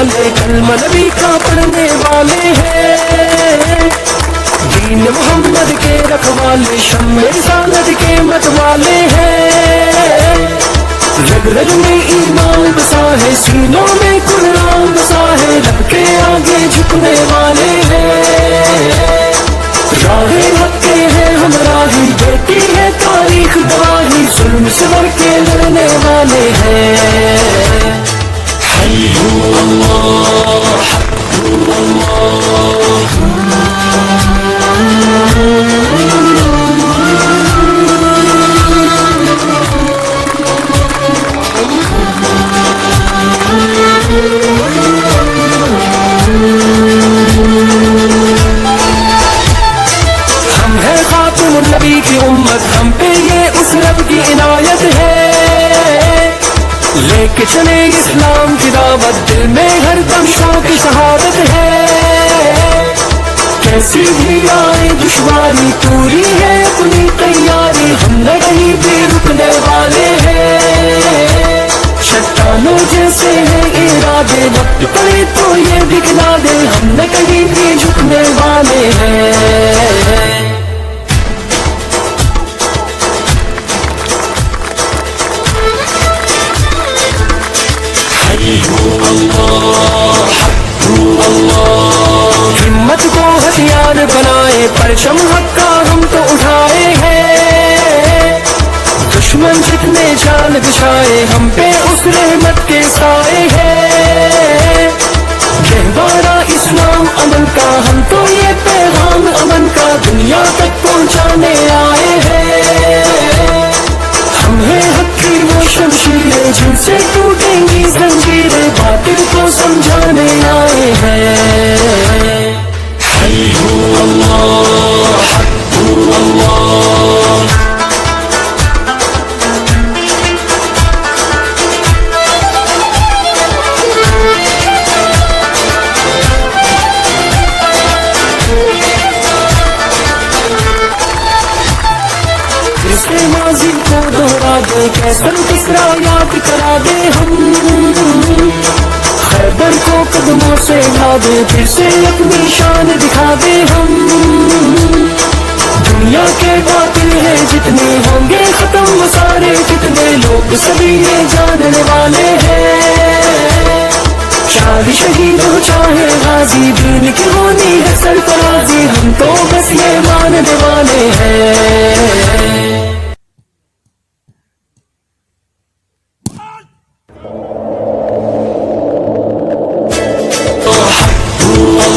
والے کلمہ نبی کا پڑھنے والے ہیں، دین محمد کے رکھوالے شمع رسالت کے مت والے ہیں، رگ رگ میں ایمان بسا ہے، سینوں میں قرآن بسا ہے، رب کے آگے جھکنے والے ہیں، راہ حق کے ہیں ہم راہی، دیتی ہے تاریخ گواہی، ظلم سے بڑھ کے لڑنے والے ہیں، حی ہو اللہ حق ہو اللہ۔ ہم ہیں خاتم النبی کی امت، ہم پہ یہ اس رب کی عنایت ہے، لے کے چلے اسلام کی دعوت، دل میں ہر دم شوق شہادت ہے، کیسی بھی آئے دشواری پوری ہے اپنی تیاری، ہم نہ کہیں بھی رکنے والے ہیں، چٹانوں جیسے ہیں ارادے، وقت پڑے تو یہ دکھلا دے، ہم نہ کہیں بھی جھکنے والے ہیں، حی ہو اللہ حق ہو اللہ۔ ہمت کو ہتھیار بنائے، پرچم حق کا ہم تو اٹھائے ہیں، دشمن جتنے جال بچھائے، ہم پہ اس رحمت کے سائے ہیں، گہوارہ اسلام امن کا، ہم تو یہ پیغام امن کا دنیا تک پہنچانے آئے ہیں، ہم ہیں حق کی وہ شمشیریں جن سے ٹوٹیں گی زنجیریں، باطل کو سمجھانے آئے ہیں، حی ہو اللہ حق ہو اللہ۔ کیسے ماضی کو دوہرا دے، کیسر کسرا یاد کرا دے، ہم خیبر کو قدموں سے لا دے، پھر سے اپنی شان دکھا دے، ہم دنیا کے باطل ہیں جتنے ہوں گے ختم وہ سارے جتنے، لوگ سبھی یہ جاننے والے ہیں، چاہے شہید ہو چاہے غازی، دین کی ہونی ہے سرفرازی، ہم تو بس یہ ماننے والے ہیں،